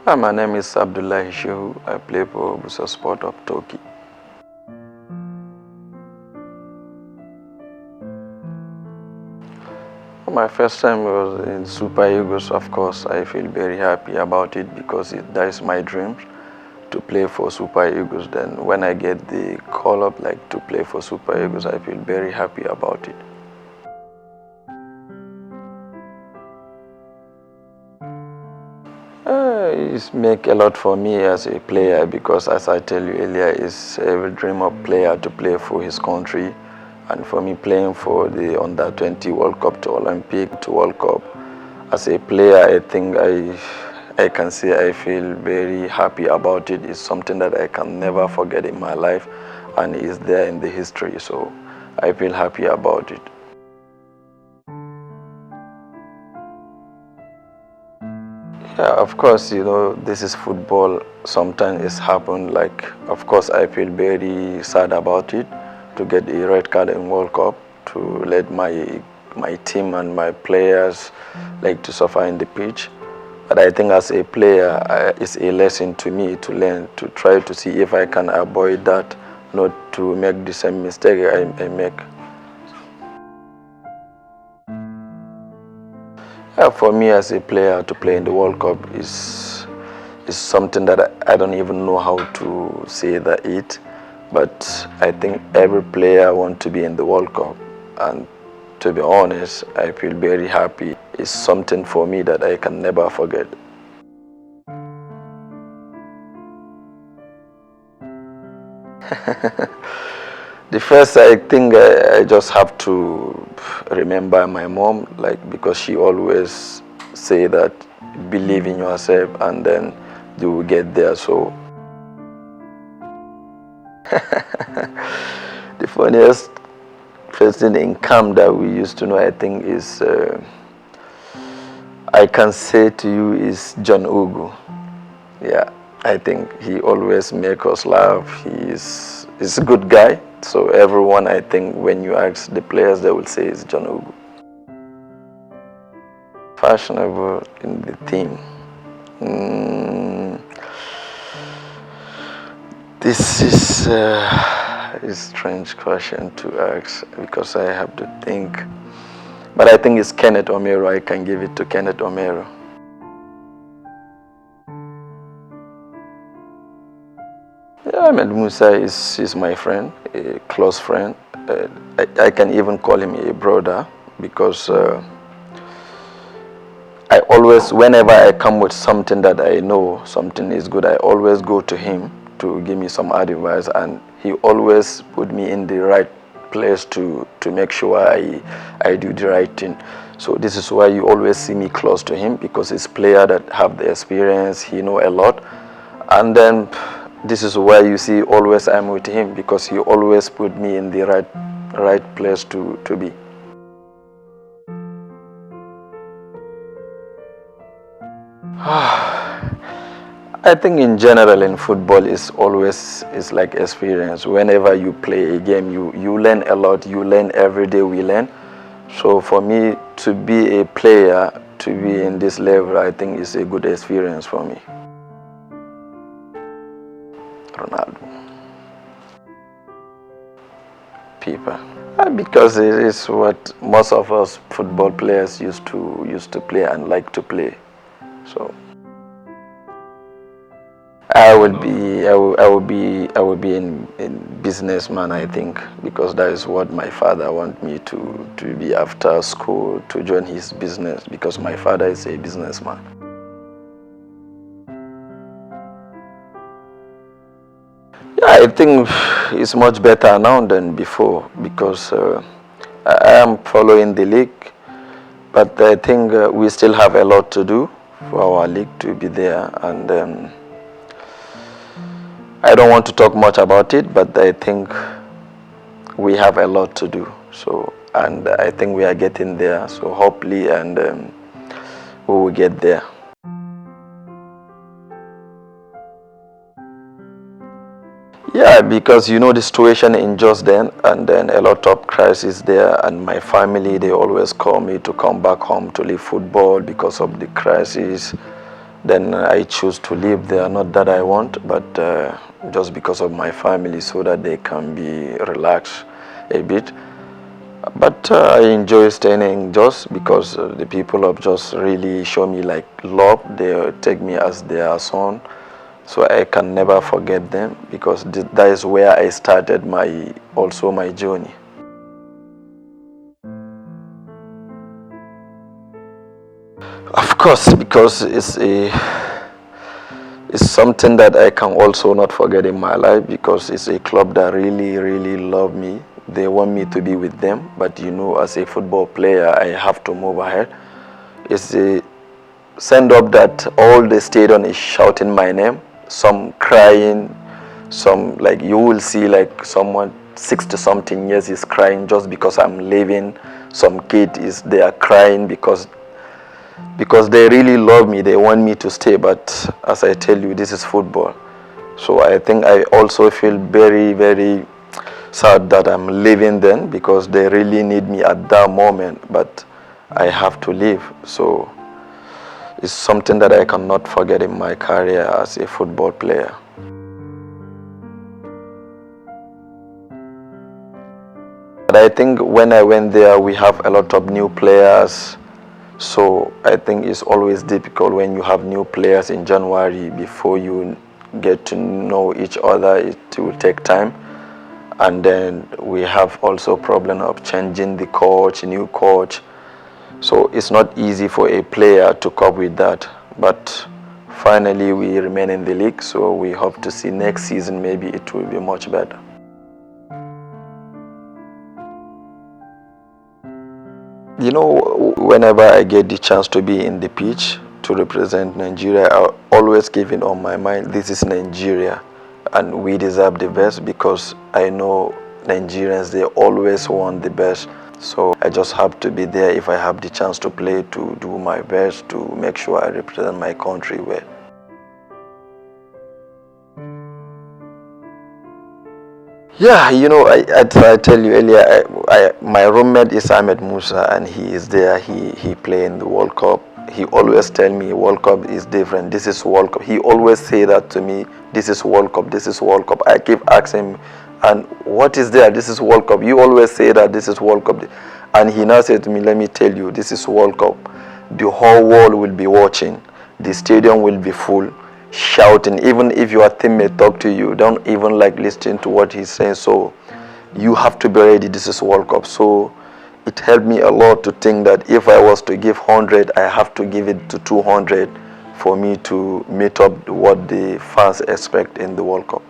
Hi, my name is Abdulahi Shehu. I play for Busa Sport of Turkey. My first time was in Super Eagles. Of course, I feel very happy about it because that is my dream to play for Super Eagles. Then when I get the call up to play for Super Eagles, I feel very happy about it. It's make a lot for me as a player because, as I tell you earlier, it's a dream of player to play for his country, and for me playing for the U20 World Cup to Olympic to World Cup. As a player, I think I can say I feel very happy about it. It's something that I can never forget in my life, and is there in the history. So I feel happy about it. Yeah, of course, this is football. Sometimes it's happened. Of course, I feel very sad about it to get a red card in World Cup, to let my team and my players to suffer in the pitch. But I think as a player, it's a lesson to me to learn, to try to see if I can avoid that, not to make the same mistake I make. Yeah, for me as a player to play in the World Cup is something that I don't even know how to say it. But I think every player wants to be in the World Cup, and to be honest, I feel very happy. It's something for me that I can never forget. The first, I think I just have to remember my mom, because she always say that believe in yourself and then you will get there. So the funniest person in camp that we used to know, I think, is I can say to you is John Ugu. Yeah, I think he always make us laugh. He's a good guy. So everyone, I think, when you ask the players, they will say it's John Ugu. Fashionable in the team. This is a strange question to ask because I have to think. But I think it's Kenneth Omero. I can give it to Kenneth Omero. Yeah, Ahmed Musa is my friend, a close friend. I can even call him a brother because I always, whenever I come with something that I know something is good, I always go to him to give me some advice, and he always put me in the right place to make sure I do the right thing. So this is why you always see me close to him, because he's a player that have the experience, he know a lot. And then this is why you see always I'm with him, because he always put me in the right place to be. I think in general in football is like experience. Whenever you play a game, you learn a lot. You learn every day. We learn. So for me to be a player, to be in this level, I think is a good experience for me. Ronaldo. People. Because it is what most of us football players used to play and like to play. So I will be in businessman, I think, because that is what my father want me to be after school, to join his business, because my father is a businessman. Yeah, I think it's much better now than before, because I am following the league, but I think we still have a lot to do for our league to be there, and I don't want to talk much about it, but I think we have a lot to do. So, and I think we are getting there. So hopefully, and we will get there. Yeah, because the situation in just then, and then a lot of crisis there, and my family, they always call me to come back home to leave football because of the crisis. then I choose to live there. Not that I want, but just because of my family, so that they can be relaxed a bit. But I enjoy staying in Jos because the people of Jos really show me like love. They take me as their son, so I can never forget them, because that is where I started my journey. Of course, because it's something that I can also not forget in my life, because it's a club that really love me. They want me to be with them, but you know, as a football player, I have to move ahead. It's a send up that all the stadium is shouting my name, some crying, some like you will see like someone 60 something years is crying just because I'm leaving. Some kid is they are crying because they really love me, they want me to stay, but as I tell you, this is football. So I think I also feel very sad that I'm leaving then, because they really need me at that moment, but I have to leave. So it's something that I cannot forget in my career as a football player. But I think when I went there, we have a lot of new players. So I think it's always difficult when you have new players in January. Before you get to know each other, it will take time. And then we have also problem of changing the coach, new coach. So it's not easy for a player to cope with that. But finally we remain in the league, so we hope to see next season maybe it will be much better. You know, whenever I get the chance to be in the pitch to represent Nigeria, I always keep it on my mind, this is Nigeria and we deserve the best, because I know Nigerians, they always want the best. So I just have to be there if I have the chance to play, to do my best to make sure I represent my country well. Yeah, you know, I tell you earlier, my roommate is Ahmed Musa, and he is there. He play in the World Cup. He always tell me World Cup is different. This is World Cup. He always say that to me. This is World Cup. This is World Cup. I keep asking him, and what is there? This is World Cup. You always say that this is World Cup, and he now said to me, "Let me tell you, this is World Cup. The whole world will be watching. The stadium will be full." Shouting, even if your teammate talk to you, don't even like listening to what he's saying. So you have to be ready. This is World Cup. So it helped me a lot to think that if I was to give 100, I have to give it to 200 for me to meet up what the fans expect in the World Cup.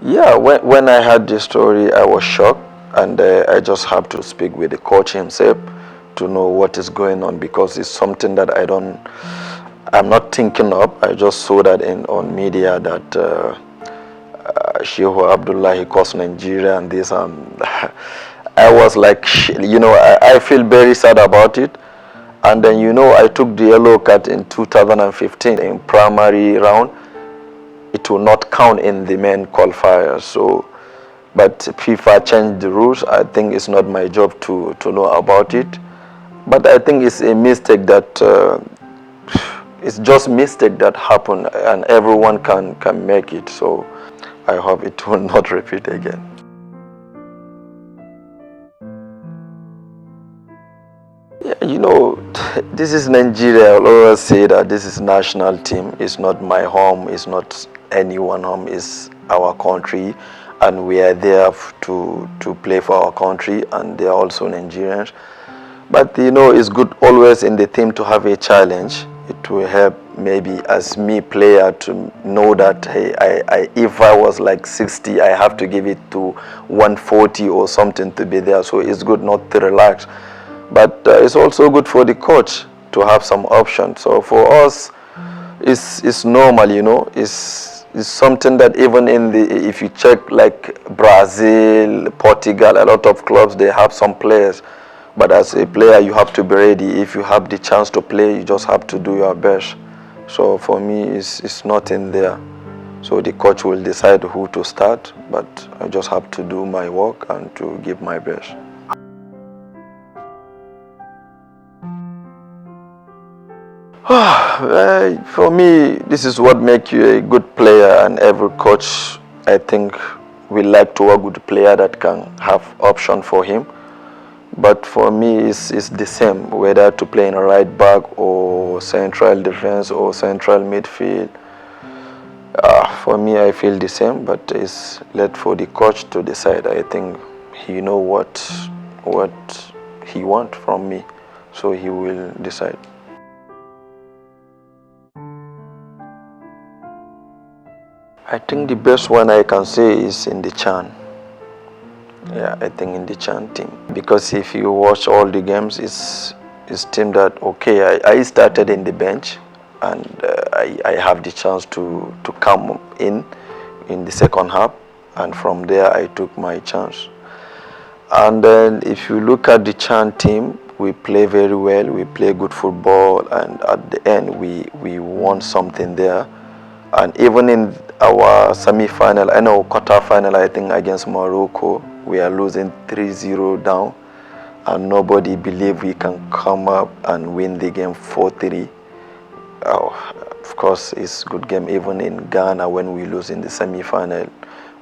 Yeah, when I heard this story, I was shocked, and I just have to speak with the coach himself to know what is going on, because it's something that I'm not thinking of. I just saw that on media that Shehu Abdulahi cost Nigeria and this, and I was like, you know, I feel very sad about it. And then, you know, I took the yellow card in 2015 in primary round. It will not count in the main qualifiers. So, but FIFA changed the rules. I think it's not my job to know about it. But I think it's a mistake that it's just mistake that happened, and everyone can make it. So I hope it will not repeat again. Yeah, you know, this is Nigeria. I'll always say that this is national team. It's not my home. It's not anyone home. It's our country, and we are there to play for our country, and they are also Nigerians. But you know, it's good always in the team to have a challenge. It will help maybe as me player to know that, hey, if I was like 60, I have to give it to 140 or something to be there. So it's good not to relax. But it's also good for the coach to have some options. So for us, it's normal, you know. It's something that even if you check like Brazil, Portugal, a lot of clubs, they have some players. But as a player, you have to be ready. If you have the chance to play, you just have to do your best. So for me, it's not in there. So the coach will decide who to start, but I just have to do my work and to give my best. For me, this is what makes you a good player, and every coach, I think, will like to work with a player that can have option for him. But for me, it's the same, whether to play in a right back or central defense or central midfield. For me, I feel the same, but it's left for the coach to decide. I think he know what he want from me, so he will decide. I think the best one I can say is in the Chan. Yeah, I think in the Chan team. Because if you watch all the games, it's team that, okay, I started in the bench, and I have the chance to come in the second half, and from there I took my chance. And then if you look at the Chan team, we play very well, we play good football, and at the end we won something there. And even in our semi-final, I know quarter-final, I think against Morocco, we are losing 3-0 down, and nobody believed we can come up and win the game 4-3. Of course, it's a good game. Even in Ghana, when we lose in the semi-final,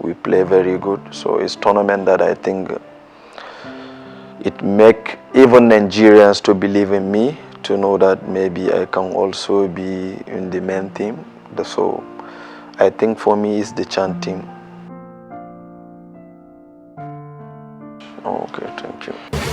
we play very good. So it's a tournament that I think it make even Nigerians to believe in me, to know that maybe I can also be in the main team. So I think for me it's the Chan team. Okay, thank you.